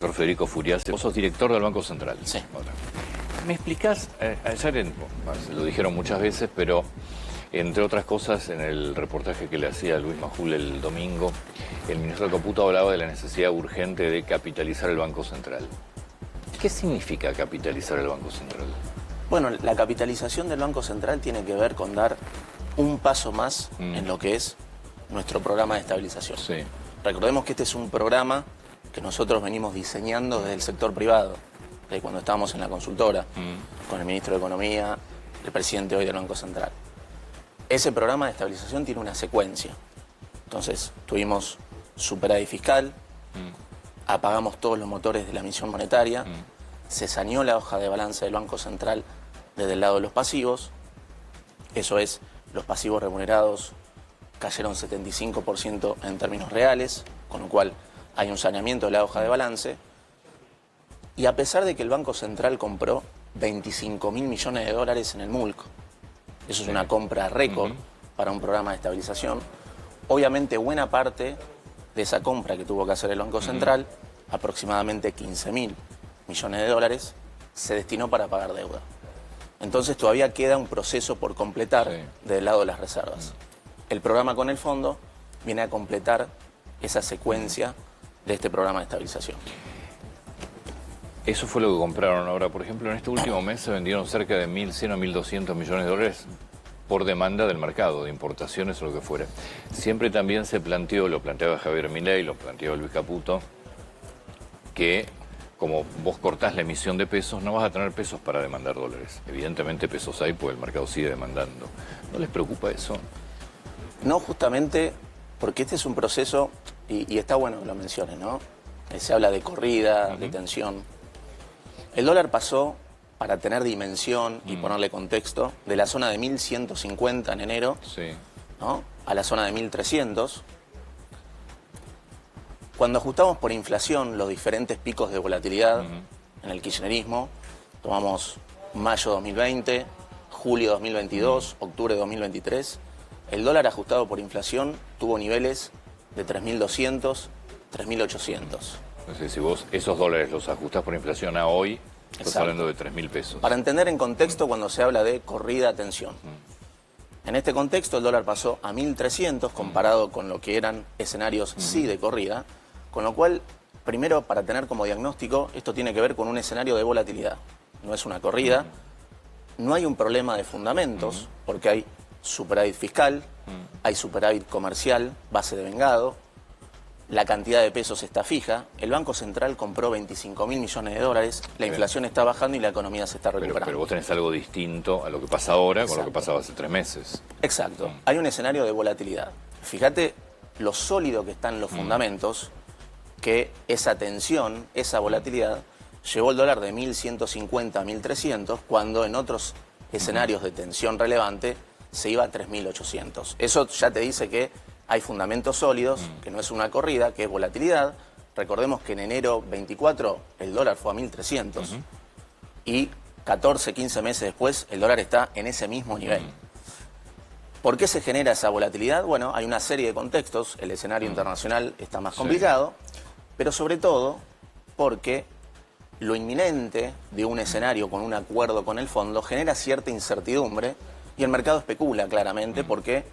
Doctor Federico Furiase, vos sos director del Banco Central. Sí. Ahora, ¿me explicás? Ayer lo dijeron muchas veces, pero entre otras cosas, en el reportaje que le hacía Luis Majul el domingo, el ministro Caputo hablaba de la necesidad urgente de capitalizar el Banco Central. ¿Qué significa capitalizar el Banco Central? Bueno, la capitalización del Banco Central tiene que ver con dar un paso más en lo que es nuestro programa de estabilización. Sí. Recordemos que este es un programa que nosotros venimos diseñando desde el sector privado, desde cuando estábamos en la consultora, con el ministro de Economía, el presidente hoy del Banco Central. Ese programa de estabilización tiene una secuencia. Entonces, tuvimos superávit fiscal, apagamos todos los motores de la emisión monetaria, se saneó la hoja de balance del Banco Central desde el lado de los pasivos, eso es, los pasivos remunerados cayeron 75% en términos reales, con lo cual hay un saneamiento de la hoja de balance, y a pesar de que el Banco Central compró 25.000 millones de dólares en el MULC, eso es una compra récord para un programa de estabilización, obviamente buena parte de esa compra que tuvo que hacer el Banco Central, aproximadamente 15.000 millones de dólares, se destinó para pagar deuda. Entonces todavía queda un proceso por completar del lado de las reservas. El programa con el fondo viene a completar esa secuencia de este programa de estabilización. Eso fue lo que compraron ahora. Por ejemplo, en este último mes se vendieron cerca de 1.100 o 1.200 millones de dólares por demanda del mercado, de importaciones o lo que fuera. Siempre también se planteó, lo planteaba Javier Milei, lo planteaba Luis Caputo, que como vos cortás la emisión de pesos, no vas a tener pesos para demandar dólares. Evidentemente pesos hay, porque el mercado sigue demandando. ¿No les preocupa eso? No, justamente porque este es un proceso, y está bueno que lo menciones, ¿no? Se habla de corrida, de tensión. El dólar pasó, para tener dimensión y ponerle contexto, de la zona de 1.150 en enero, ¿no?, a la zona de 1.300. Cuando ajustamos por inflación los diferentes picos de volatilidad en el kirchnerismo, tomamos mayo 2020, julio 2022, octubre 2023, el dólar ajustado por inflación tuvo niveles de 3.200, 3.800. Entonces, si vos esos dólares los ajustás por inflación a hoy, estás hablando de 3.000 pesos. Para entender en contexto cuando se habla de corrida tensión. En este contexto el dólar pasó a 1.300 comparado con lo que eran escenarios sí de corrida, con lo cual, primero, para tener como diagnóstico, esto tiene que ver con un escenario de volatilidad. No es una corrida, no hay un problema de fundamentos, porque hay superávit fiscal, hay superávit comercial, base de vengado, la cantidad de pesos está fija, el Banco Central compró 25.000 millones de dólares, la inflación está bajando y la economía se está recuperando. Pero vos tenés algo distinto a lo que pasa ahora con lo que pasaba hace 3 meses. Exacto, hay un escenario de volatilidad. Fíjate lo sólido que están los fundamentos, que esa tensión, esa volatilidad, llevó el dólar de 1.150 a 1.300, cuando en otros escenarios de tensión relevante se iba a 3.800. Eso ya te dice que hay fundamentos sólidos, que no es una corrida, que es volatilidad. Recordemos que en enero 24 el dólar fue a 1.300 y 14, 15 meses después el dólar está en ese mismo nivel. ¿Por qué se genera esa volatilidad? Bueno, hay una serie de contextos, el escenario internacional está más complicado, pero sobre todo porque lo inminente de un escenario con un acuerdo con el fondo genera cierta incertidumbre y el mercado especula claramente porque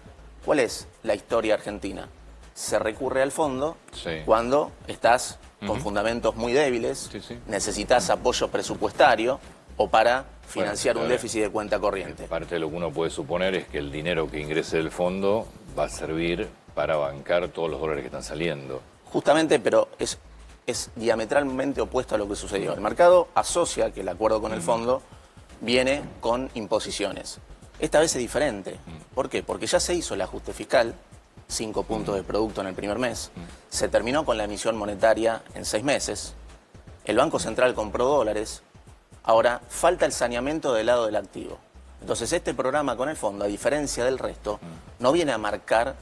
¿cuál es la historia argentina? Se recurre al fondo cuando estás con fundamentos muy débiles, necesitas apoyo presupuestario o para financiar un déficit de cuenta corriente. Parte de lo que uno puede suponer es que el dinero que ingrese del fondo va a servir para bancar todos los dólares que están saliendo. Justamente, pero es diametralmente opuesto a lo que sucedió. El mercado asocia que el acuerdo con el fondo viene con imposiciones. Esta vez es diferente. ¿Por qué? Porque ya se hizo el ajuste fiscal, 5 puntos de producto en el primer mes, se terminó con la emisión monetaria en 6 meses, el Banco Central compró dólares, ahora falta el saneamiento del lado del activo. Entonces este programa con el fondo, a diferencia del resto, no viene a marcar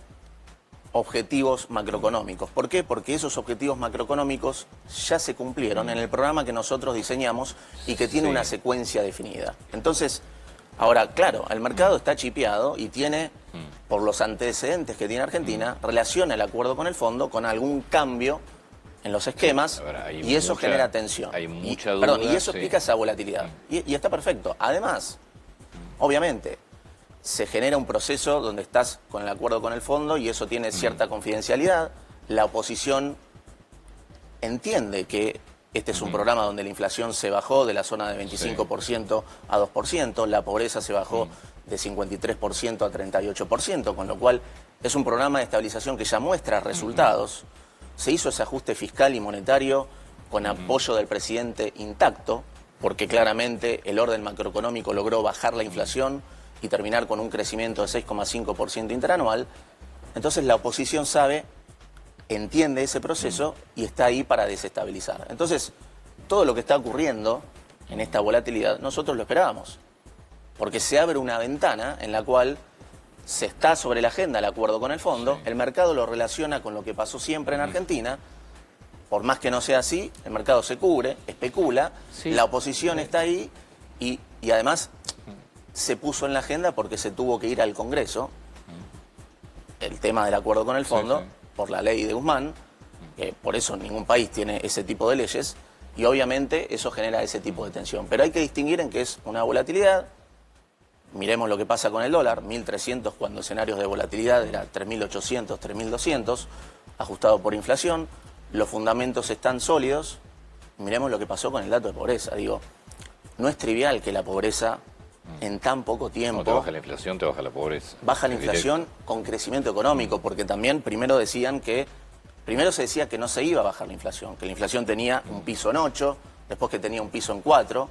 objetivos macroeconómicos. ¿Por qué? Porque esos objetivos macroeconómicos ya se cumplieron en el programa que nosotros diseñamos y que tiene una secuencia definida. Entonces, ahora, claro, el mercado está chipeado y tiene, por los antecedentes que tiene Argentina, relaciona el acuerdo con el fondo con algún cambio en los esquemas, A ver, hay y eso mucha- genera tensión. hay mucha Perdón, duda, y eso sí. explica esa volatilidad. Y está perfecto. Además, obviamente, se genera un proceso donde estás con el acuerdo con el fondo y eso tiene cierta confidencialidad. La oposición entiende que este es un programa donde la inflación se bajó de la zona de 25% a 2%, la pobreza se bajó de 53% a 38%, con lo cual es un programa de estabilización que ya muestra resultados. Se hizo ese ajuste fiscal y monetario con apoyo del presidente intacto, porque claramente el orden macroeconómico logró bajar la inflación y terminar con un crecimiento de 6,5% interanual. Entonces la oposición entiende ese proceso y está ahí para desestabilizar. Entonces, todo lo que está ocurriendo en esta volatilidad, nosotros lo esperábamos, porque se abre una ventana en la cual se está sobre la agenda el acuerdo con el fondo, el mercado lo relaciona con lo que pasó siempre en Argentina, por más que no sea así, el mercado se cubre, especula, la oposición está ahí y además se puso en la agenda porque se tuvo que ir al Congreso, el tema del acuerdo con el fondo, por la ley de Guzmán, por eso ningún país tiene ese tipo de leyes, y obviamente eso genera ese tipo de tensión. Pero hay que distinguir en que es una volatilidad. Miremos lo que pasa con el dólar, 1.300 cuando escenarios de volatilidad era 3.800, 3.200, ajustado por inflación. Los fundamentos están sólidos. Miremos lo que pasó con el dato de pobreza. Digo, no es trivial que la pobreza en tan poco tiempo... No, te baja la inflación, te baja la pobreza. Baja la inflación con crecimiento económico, porque también primero se decía que no se iba a bajar la inflación, que la inflación tenía un piso en 8, después que tenía un piso en 4.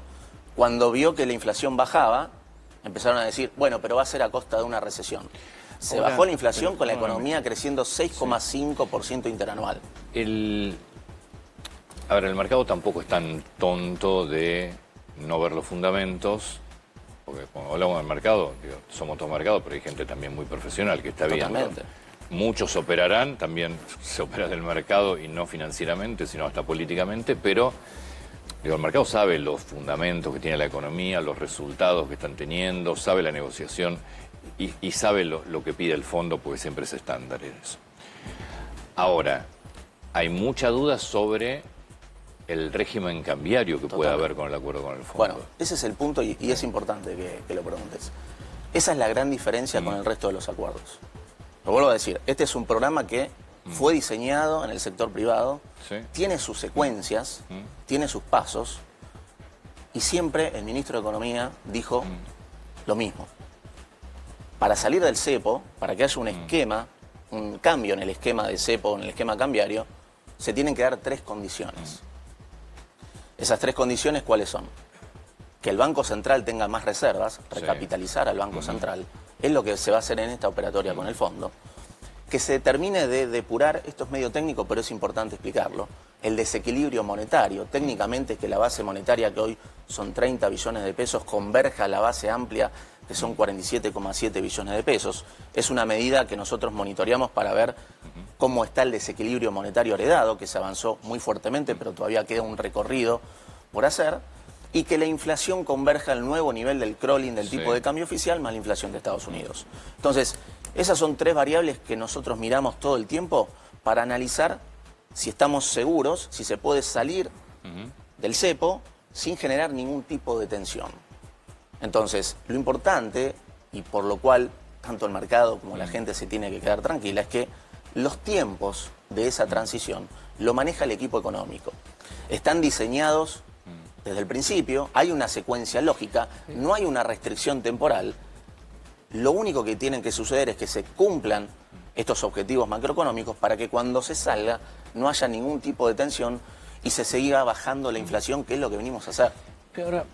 Cuando vio que la inflación bajaba, empezaron a decir, bueno, pero va a ser a costa de una recesión. Se bajó la inflación con la economía creciendo 6,5% interanual. A ver, el mercado tampoco es tan tonto de no ver los fundamentos, porque cuando hablamos del mercado, digo, somos todo mercado, pero hay gente también muy profesional que está viendo. Totalmente. Muchos operarán, también se opera del mercado y no financieramente, sino hasta políticamente, pero digo, el mercado sabe los fundamentos que tiene la economía, los resultados que están teniendo, sabe la negociación y sabe lo que pide el fondo, porque siempre es estándar en eso. Ahora, hay mucha duda sobre el régimen cambiario que puede haber con el acuerdo con el fondo. Bueno, ese es el punto y es importante que lo preguntes. Esa es la gran diferencia con el resto de los acuerdos. Lo vuelvo a decir, este es un programa que fue diseñado en el sector privado, tiene sus secuencias, tiene sus pasos, y siempre el ministro de Economía dijo lo mismo. Para salir del cepo, para que haya un esquema, un cambio en el esquema de cepo, en el esquema cambiario, se tienen que dar 3 condiciones. Esas 3 condiciones, ¿cuáles son? Que el Banco Central tenga más reservas, recapitalizar al Banco Central, es lo que se va a hacer en esta operatoria con el fondo. Que se termine de depurar, esto es medio técnico, pero es importante explicarlo, el desequilibrio monetario. Técnicamente que la base monetaria, que hoy son 30 billones de pesos, converja a la base amplia, que son 47,7 billones de pesos. Es una medida que nosotros monitoreamos para ver cómo está el desequilibrio monetario heredado, que se avanzó muy fuertemente, pero todavía queda un recorrido por hacer, y que la inflación converja al nuevo nivel del crawling del tipo de cambio oficial más la inflación de Estados Unidos. Entonces, esas son 3 variables que nosotros miramos todo el tiempo para analizar si estamos seguros, si se puede salir del cepo sin generar ningún tipo de tensión. Entonces, lo importante, y por lo cual tanto el mercado como la gente se tiene que quedar tranquila, es que los tiempos de esa transición lo maneja el equipo económico. Están diseñados desde el principio, hay una secuencia lógica, no hay una restricción temporal. Lo único que tienen que suceder es que se cumplan estos objetivos macroeconómicos para que cuando se salga no haya ningún tipo de tensión y se siga bajando la inflación, que es lo que venimos a hacer. Pero ahora,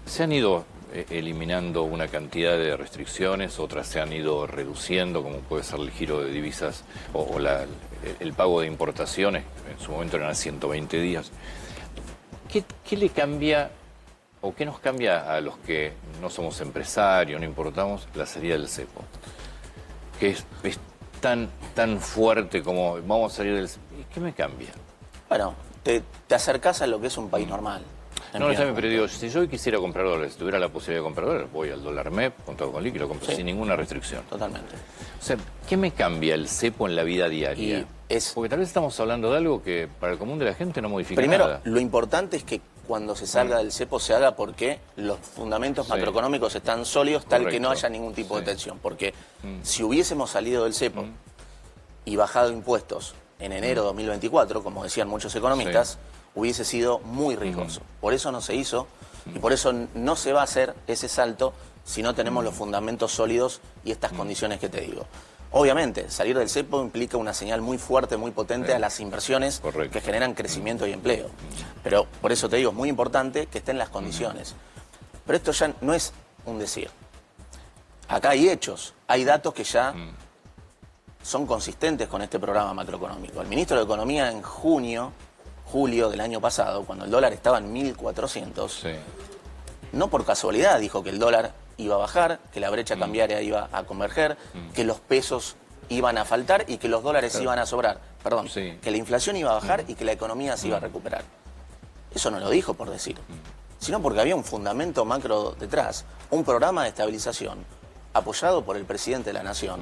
se han ido eliminando una cantidad de restricciones, otras se han ido reduciendo, como puede ser el giro de divisas o el pago de importaciones, en su momento eran 120 días. ¿Qué le cambia o qué nos cambia a los que no somos empresarios, no importamos, la salida del cepo? Que es tan fuerte como vamos a salir del cepo. ¿Qué me cambia? Bueno, te acercás a lo que es un país normal. No, está bien, pero digo, si yo quisiera comprar dólares, si tuviera la posibilidad de comprar dólares, voy al dólar MEP, contado con liqui, lo compro sin ninguna restricción. Totalmente. O sea, ¿qué me cambia el cepo en la vida diaria? Porque tal vez estamos hablando de algo que para el común de la gente no modifica nada. Primero, lo importante es que cuando se salga del cepo se haga porque los fundamentos macroeconómicos están sólidos, tal que no haya ningún tipo de tensión. Porque si hubiésemos salido del cepo y bajado impuestos en enero de 2024, como decían muchos economistas, hubiese sido muy riesgoso. Por eso no se hizo y por eso no se va a hacer ese salto si no tenemos los fundamentos sólidos y estas condiciones que te digo. Obviamente, salir del cepo implica una señal muy fuerte, muy potente a las inversiones que generan crecimiento y empleo. Pero por eso te digo, es muy importante que estén las condiciones. Pero esto ya no es un decir. Acá hay hechos, hay datos que ya son consistentes con este programa macroeconómico. El ministro de Economía en julio del año pasado, cuando el dólar estaba en 1.400, no por casualidad dijo que el dólar iba a bajar, que la brecha cambiaria iba a converger, que los pesos iban a faltar y que los dólares iban a sobrar. Perdón, que la inflación iba a bajar y que la economía se iba a recuperar. Eso no lo dijo por decir, sino porque había un fundamento macro detrás, un programa de estabilización apoyado por el presidente de la Nación,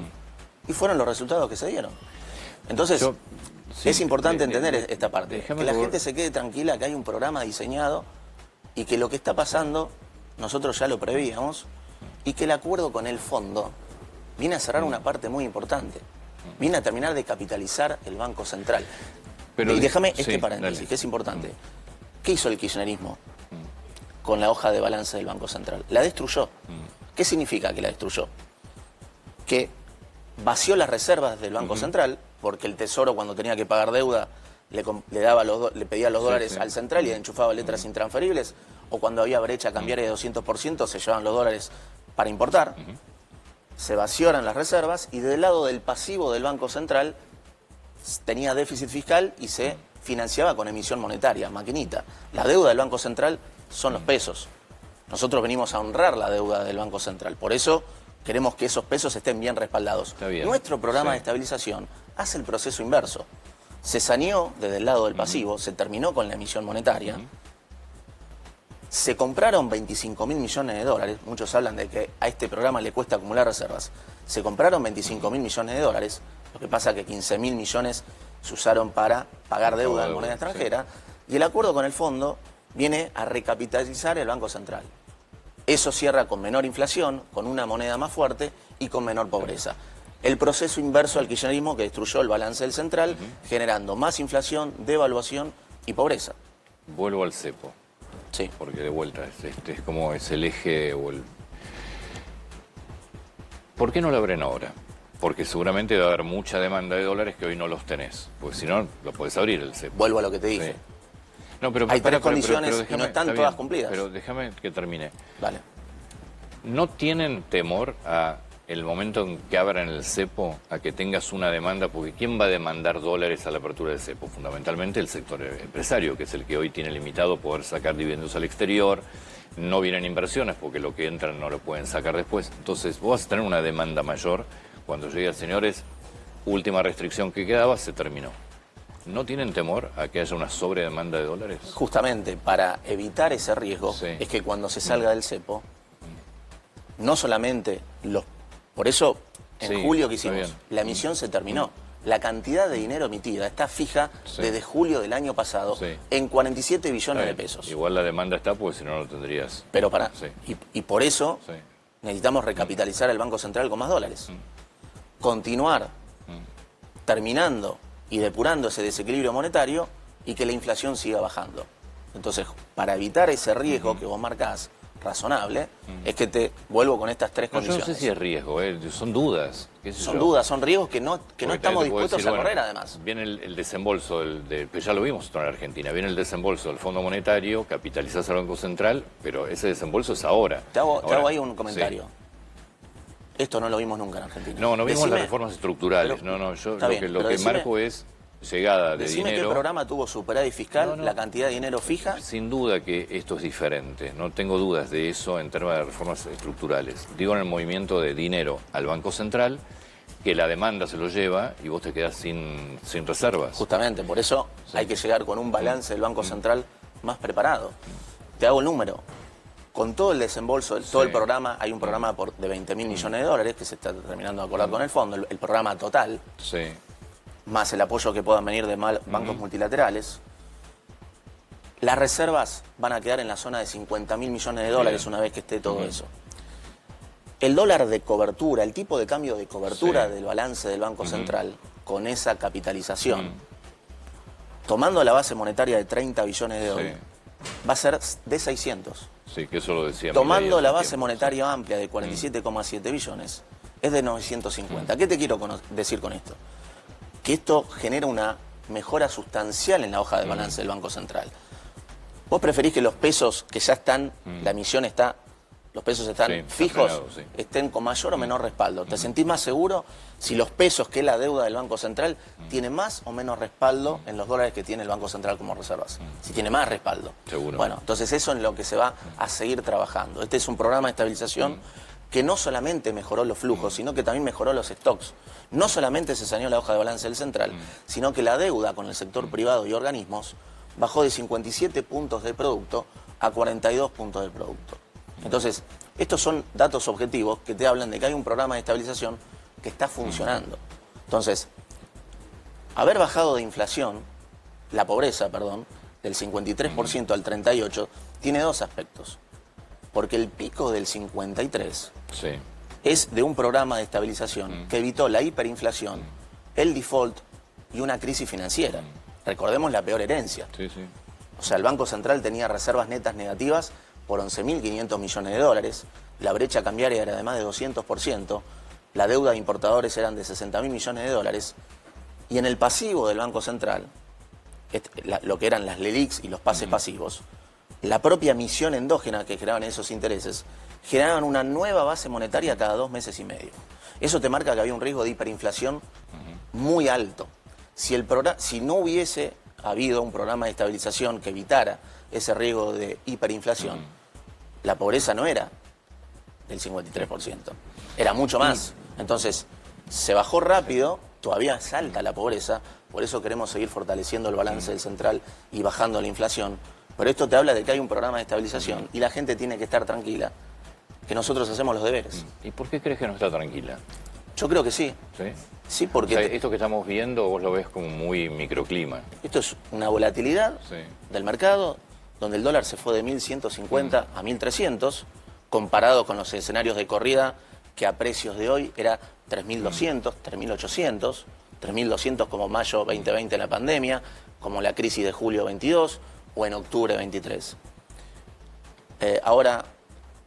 y fueron los resultados que se dieron. Entonces, es importante entender esta parte, que la gente se quede tranquila, que hay un programa diseñado y que lo que está pasando nosotros ya lo prevíamos, y que el acuerdo con el fondo viene a cerrar una parte muy importante. Viene a terminar de capitalizar el Banco Central. Pero, y déjame este paréntesis, que es importante. ¿Qué hizo el kirchnerismo con la hoja de balance del Banco Central? La destruyó. ¿Qué significa que la destruyó? Que vació las reservas del Banco Central, porque el Tesoro, cuando tenía que pagar deuda, le pedía los dólares al Central y enchufaba letras intransferibles, o cuando había brecha cambiaria de 200%, se llevaban los dólares para importar. Se vaciaron las reservas y del lado del pasivo del Banco Central tenía déficit fiscal y se financiaba con emisión monetaria, maquinita. La deuda del Banco Central son los pesos. Nosotros venimos a honrar la deuda del Banco Central. Por eso queremos que esos pesos estén bien respaldados. Nuestro programa de estabilización hace el proceso inverso. Se saneó desde el lado del pasivo, se terminó con la emisión monetaria, se compraron 25.000 millones de dólares, muchos hablan de que a este programa le cuesta acumular reservas, se compraron 25.000 millones de dólares, lo que pasa es que 15.000 millones se usaron para pagar deuda en moneda extranjera, y el acuerdo con el fondo viene a recapitalizar el Banco Central. Eso cierra con menor inflación, con una moneda más fuerte y con menor pobreza. El proceso inverso al kirchnerismo que destruyó el balance del central, generando más inflación, devaluación y pobreza. Vuelvo al cepo. Sí. Porque de vuelta, es como es el eje o el... ¿Por qué no lo abren ahora? Porque seguramente va a haber mucha demanda de dólares que hoy no los tenés. Porque si no, lo podés abrir el cepo. Vuelvo a lo que te dije. No, pero hay tres condiciones y no están todas cumplidas. Pero déjame que termine. Vale. ¿No tienen temor a el momento en que abran el cepo a que tengas una demanda? Porque ¿quién va a demandar dólares a la apertura del cepo? Fundamentalmente el sector empresario, que es el que hoy tiene limitado poder sacar dividendos al exterior. No vienen inversiones porque lo que entran no lo pueden sacar después. Entonces vos vas a tener una demanda mayor cuando llegue, señores, última restricción que quedaba, se terminó. ¿No tienen temor a que haya una sobredemanda de dólares? Justamente para evitar ese riesgo es que cuando se salga del cepo, no solamente los... Por eso, en julio que hicimos, la emisión se terminó. La cantidad de dinero emitida está fija desde julio del año pasado en 47 billones de pesos. Igual la demanda está porque si no, no lo tendrías. Pero para... Y por eso necesitamos recapitalizar el Banco Central con más dólares. Continuar terminando y depurando ese desequilibrio monetario y que la inflación siga bajando. Entonces, para evitar ese riesgo que vos marcás, razonable, es que te vuelvo con estas tres condiciones. Yo no sé si es riesgo, son dudas. Son dudas, son riesgos que no estamos dispuestos a correr, además. Viene el desembolso, que ya lo vimos en la Argentina, viene el desembolso del Fondo Monetario, capitalizás al Banco Central, pero ese desembolso es ahora. Te hago ahí un comentario. Esto no lo vimos nunca en Argentina. No vimos las reformas estructurales. Yo lo que marco es llegada de dinero. ¿Qué programa tuvo superávit fiscal, la cantidad de dinero fija? Sin duda que esto es diferente. No tengo dudas de eso en términos de reformas estructurales. Digo en el movimiento de dinero al Banco Central, que la demanda se lo lleva y vos te quedás sin reservas. Justamente, por eso hay que llegar con un balance del Banco Central más preparado. te hago el número. Con todo el desembolso, todo el Sí. programa, hay un programa de 20.000 millones de dólares que se está terminando de acordar con el fondo, el programa total, Sí. más el apoyo que puedan venir de bancos multilaterales. Las reservas van a quedar en la zona de 50.000 millones de dólares Bien. una vez que esté todo eso. El dólar de cobertura, el tipo de cambio de cobertura Sí. del balance del Banco Central con esa capitalización, tomando la base monetaria de 30 billones de dólares, va a ser de 600. Sí, que eso lo decía Tomando Milei la hace base tiempo. monetaria amplia de 47,7 billones, es de 950. ¿Qué te quiero decir con esto? Que esto genera una mejora sustancial en la hoja de balance del Banco Central. ¿Vos preferís que los pesos que ya están, la emisión está, los pesos están Sí, está fijos, frenado, sí. estén con mayor o menor respaldo? ¿Te sentís más seguro si los pesos, que es la deuda del Banco Central, tiene más o menos respaldo en los dólares que tiene el Banco Central como reservas? Si tiene más respaldo. Seguro. Bueno, entonces eso es en lo que se va a seguir trabajando. Este es un programa de estabilización que no solamente mejoró los flujos, sino que también mejoró los stocks. No solamente se saneó la hoja de balance del central, sino que la deuda con el sector privado y organismos bajó de 57 puntos del producto a 42 puntos del producto. Entonces, estos son datos objetivos que te hablan de que hay un programa de estabilización que está funcionando. Entonces, haber bajado de inflación, la pobreza, perdón, del 53% al 38%, tiene dos aspectos. Porque el pico del 53 Sí. es de un programa de estabilización que evitó la hiperinflación, el default y una crisis financiera. Recordemos la peor herencia. Sí, sí. O sea, el Banco Central tenía reservas netas negativas por 11.500 millones de dólares, la brecha cambiaria era de más de 200%, la deuda de importadores eran de 60.000 millones de dólares, y en el pasivo del Banco Central, lo que eran las LELIQs y los pases pasivos, la propia emisión endógena que generaban esos intereses, generaban una nueva base monetaria cada 2 meses y medio. Eso te marca que había un riesgo de hiperinflación muy alto. Si no hubiese habido un programa de estabilización que evitara ese riesgo de hiperinflación, la pobreza no era del 53%, era mucho más. Entonces, se bajó rápido, todavía es alta la pobreza, por eso queremos seguir fortaleciendo el balance del central y bajando la inflación. Pero esto te habla de que hay un programa de estabilización y la gente tiene que estar tranquila, que nosotros hacemos los deberes. ¿Y por qué crees que no está tranquila? Yo creo que sí. ¿Sí? Sí, O porque sea, esto que estamos viendo vos lo ves como muy microclima. esto es una volatilidad Sí. del mercado, donde el dólar se fue de 1.150 a 1.300, comparado con los escenarios de corrida que a precios de hoy era 3.200, 3.800, 3.200 como mayo 2020 en la pandemia, como la crisis de julio 22 o en octubre 23. Ahora,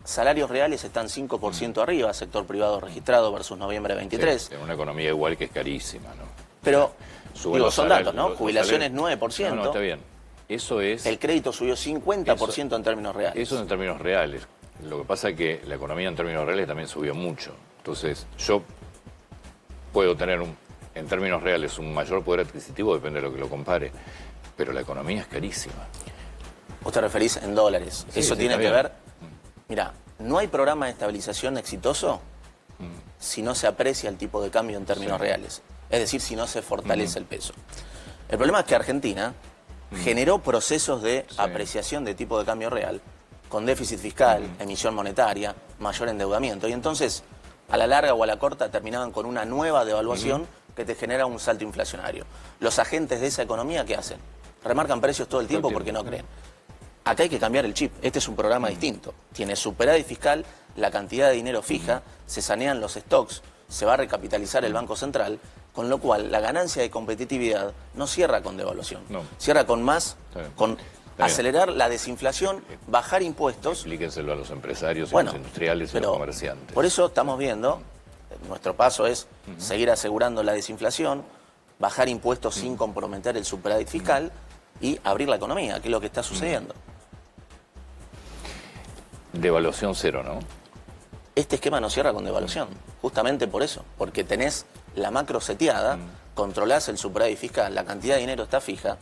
salarios reales están 5% arriba, sector privado registrado versus noviembre 23. Sí, en una economía igual que es carísima, ¿no? Pero, Suben digo, los son salarios, datos, ¿no? los Jubilaciones salarios. 9%. No, está bien. Eso es... El crédito subió 50% en términos reales. Eso en términos reales. Lo que pasa es que la economía en términos reales también subió mucho. Entonces, yo puedo tener, en términos reales, un mayor poder adquisitivo, depende de lo que lo compare, pero la economía es carísima. Vos te referís en dólares. Sí, Eso sí, tiene está que bien. ver... Mira, no hay programa de estabilización exitoso si no se aprecia el tipo de cambio en términos reales. Es decir, si no se fortalece el peso. El problema es que Argentina generó procesos de apreciación de tipo de cambio real, con déficit fiscal, emisión monetaria, mayor endeudamiento. Y entonces, a la larga o a la corta, terminaban con una nueva devaluación que te genera un salto inflacionario. Los agentes de esa economía, ¿qué hacen? Remarcan precios todo el tiempo porque no creen. Acá hay que cambiar el chip. Este es un programa distinto. Tiene superávit fiscal, la cantidad de dinero fija, se sanean los stocks, se va a recapitalizar el Banco Central, con lo cual la ganancia de competitividad no cierra con devaluación. No. Cierra con más, Está bien. con Está bien. acelerar la desinflación, bajar impuestos. Explíquenselo a los empresarios, y a Bueno, los industriales y a los comerciantes. por eso estamos viendo, nuestro paso es seguir asegurando la desinflación, bajar impuestos sin comprometer el superávit fiscal y abrir la economía, que es lo que está sucediendo. Devaluación cero, ¿no? Este esquema no cierra con devaluación, justamente por eso, porque tenés la macro seteada, controlás el superávit fiscal, la cantidad de dinero está fija,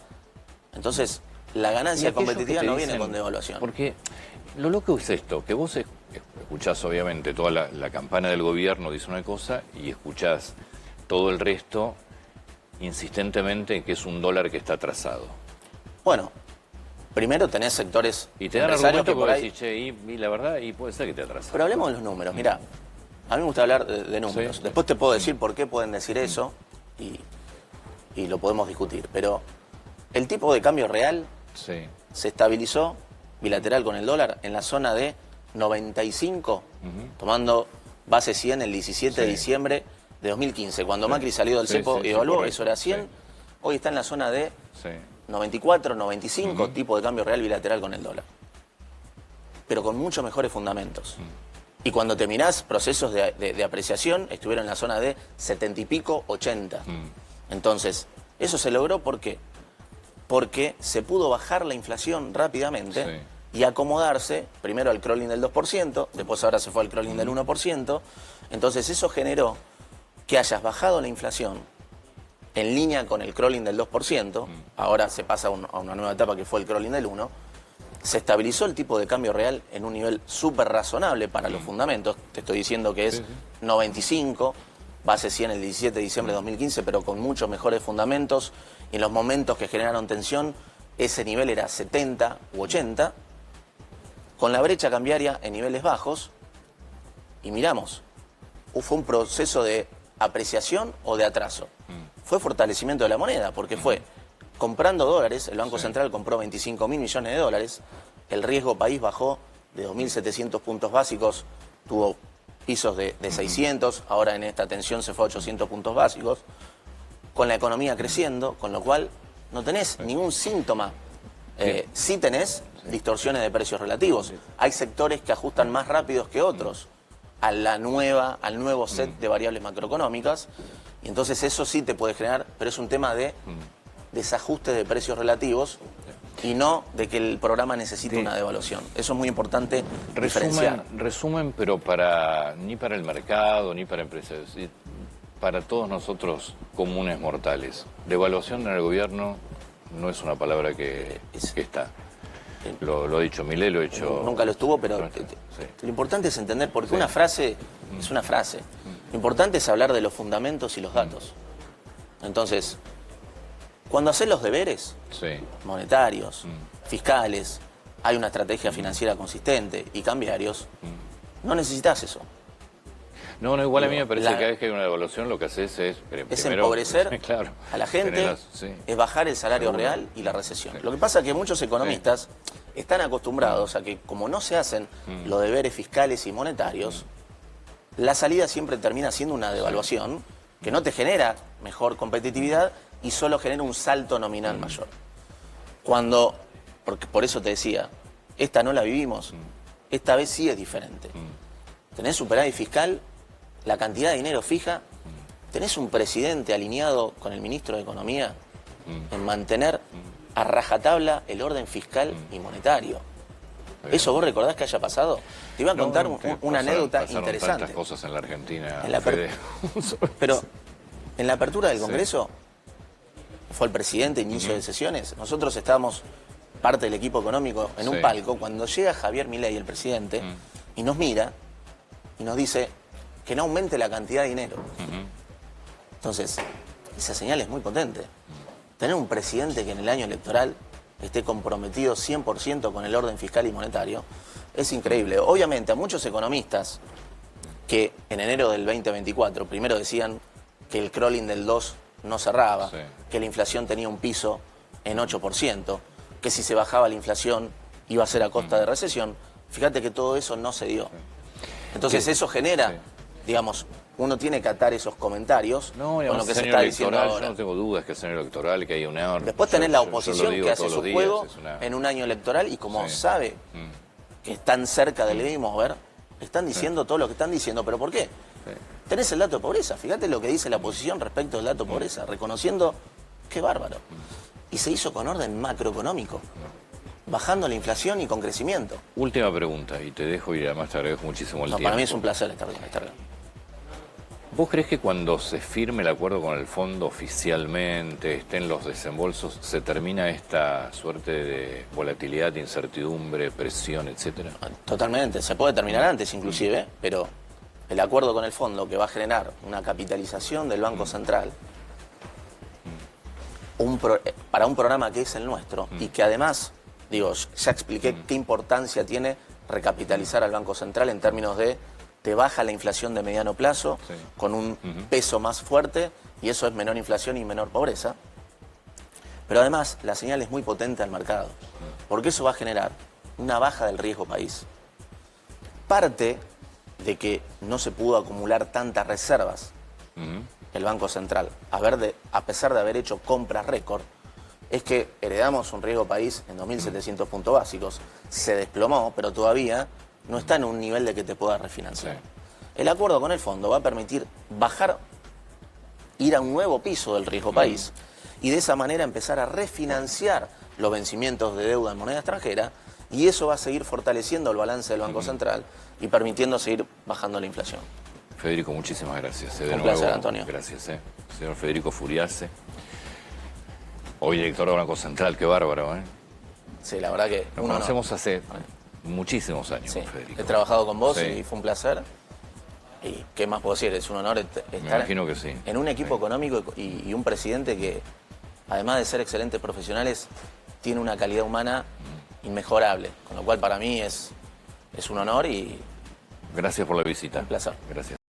entonces la Y ganancia aquellos competitiva que te no viene dicen- con devaluación. Porque lo loco es esto, que vos escuchás obviamente toda la campana del gobierno dice una cosa y escuchás todo el resto insistentemente que es un dólar que está atrasado. Bueno, primero tenés sectores Y te dan empresarios argumento que por porque ahí... decís, che, y la verdad, y puede ser que te atrasas. Pero hablemos de los números. Mirá, a mí me gusta hablar de números. Sí. Después te puedo decir por qué pueden decir eso y lo podemos discutir. Pero el tipo de cambio real Sí. se estabilizó bilateral con el dólar en la zona de 95, tomando base 100 el 17 de Sí. diciembre de 2015. Cuando Sí. Macri salió del Sí, cepo sí, y sí, evaluó, correcto. eso era 100. Sí. Hoy está en la zona de Sí. 94, 95, tipo de cambio real bilateral con el dólar. Pero con muchos mejores fundamentos. Y cuando te mirás procesos de apreciación, estuvieron en la zona de 70 y pico, 80. Entonces, eso se logró ¿por qué? Porque se pudo bajar la inflación rápidamente y acomodarse primero al crawling del 2%, después ahora se fue al crawling del 1%. Entonces, eso generó que hayas bajado la inflación en línea con el crawling del 2%, ahora se pasa a una nueva etapa que fue el crawling del 1%, se estabilizó el tipo de cambio real en un nivel súper razonable para los fundamentos, te estoy diciendo que es 95, base 100 el 17 de diciembre de 2015, pero con muchos mejores fundamentos, y en los momentos que generaron tensión, ese nivel era 70 u 80, con la brecha cambiaria en niveles bajos, y miramos, fue un proceso de apreciación o de atraso. Fue fortalecimiento de la moneda, porque fue comprando dólares, el Banco Central compró 25.000 millones de dólares, el riesgo país bajó de 2.700 puntos básicos, tuvo pisos de 600, ahora en esta tensión se fue a 800 puntos básicos, con la economía creciendo, con lo cual no tenés ningún síntoma. Sí tenés distorsiones de precios relativos. Hay sectores que ajustan más rápidos que otros al nuevo set de variables macroeconómicas, y entonces eso sí te puede generar, pero es un tema de desajuste de precios relativos y no de que el programa necesite una devaluación. Eso es muy importante diferenciar. Resumen, pero ni para el mercado, ni para empresas, para todos nosotros comunes mortales. Devaluación en el gobierno no es una palabra que está. Lo ha dicho Milei, lo ha hecho... Nunca lo estuvo, pero no está, lo importante es entender, porque una frase es una frase. Lo importante es hablar de los fundamentos y los datos. Entonces, cuando haces los deberes monetarios, fiscales, hay una estrategia financiera consistente y cambiarios, no necesitas eso. No, igual a mí me parece que cada vez que hay una devaluación lo que haces es... primero, empobrecer claro, a la gente, es bajar el salario real y la recesión. Lo que pasa es que muchos economistas están acostumbrados a que, como no se hacen los deberes fiscales y monetarios, la salida siempre termina siendo una devaluación que no te genera mejor competitividad y solo genera un salto nominal mayor. Porque por eso te decía, esta no la vivimos, esta vez sí es diferente. Tenés superávit fiscal, la cantidad de dinero fija, tenés un presidente alineado con el ministro de Economía en mantener a rajatabla el orden fiscal y monetario. ¿Eso vos recordás que haya pasado? Te iba a contar una anécdota interesante. Tantas cosas en la Argentina, pero en la apertura del Congreso, fue el presidente, inicio de sesiones, nosotros estábamos, parte del equipo económico, en un palco, cuando llega Javier Milei, el presidente, y nos mira y nos dice que no aumente la cantidad de dinero. Entonces, esa señal es muy potente. Tener un presidente que en el año electoral esté comprometido 100% con el orden fiscal y monetario es increíble. Obviamente, a muchos economistas que en enero del 2024 primero decían que el crawling del 2 no cerraba, que la inflación tenía un piso en 8%, que si se bajaba la inflación iba a ser a costa de recesión, fíjate que todo eso no se dio. Entonces eso genera, digamos, uno tiene que atar esos comentarios con lo que se está diciendo ahora. Yo no tengo dudas que es año electoral, que hay un error. Después tenés la oposición que hace su juego en un año electoral y como sabe que están cerca del game over, están diciendo todo lo que están diciendo. ¿Pero por qué? Tenés el dato de pobreza. Fíjate lo que dice la oposición respecto del dato de pobreza, reconociendo que bárbaro. Y se hizo con orden macroeconómico, bajando la inflación y con crecimiento. Última pregunta, y te dejo ir, además te agradezco muchísimo el tiempo. Para mí es un placer estar acá. ¿Vos crees que cuando se firme el acuerdo con el fondo oficialmente, estén los desembolsos, se termina esta suerte de volatilidad, incertidumbre, presión, etcétera? Totalmente, se puede terminar antes inclusive, pero el acuerdo con el fondo que va a generar una capitalización del Banco Central para un programa que es el nuestro y que además Digo, ya expliqué qué importancia tiene recapitalizar al Banco Central en términos de te baja la inflación de mediano plazo con un peso más fuerte y eso es menor inflación y menor pobreza. Pero además la señal es muy potente al mercado, porque eso va a generar una baja del riesgo país. Parte de que no se pudo acumular tantas reservas el Banco Central, a pesar de haber hecho compras récord, es que heredamos un riesgo país en 2.700 puntos básicos, se desplomó, pero todavía no está en un nivel de que te pueda refinanciar. Sí. El acuerdo con el fondo va a permitir bajar, ir a un nuevo piso del riesgo país y de esa manera empezar a refinanciar los vencimientos de deuda en moneda extranjera y eso va a seguir fortaleciendo el balance del Banco Central y permitiendo seguir bajando la inflación. Federico, muchísimas gracias. Un placer, Antonio. Gracias, señor Federico Furiase. Hoy director del Banco Central, qué bárbaro, ¿eh? Sí, la verdad que... Nos conocemos hace muchísimos años, sí. Federico. He trabajado con vos y fue un placer. Y qué más puedo decir, es un honor estar imagino que sí. En un equipo económico y un presidente que, además de ser excelentes profesionales, tiene una calidad humana inmejorable. Con lo cual para mí es un honor y... Gracias por la visita. Un placer. Gracias.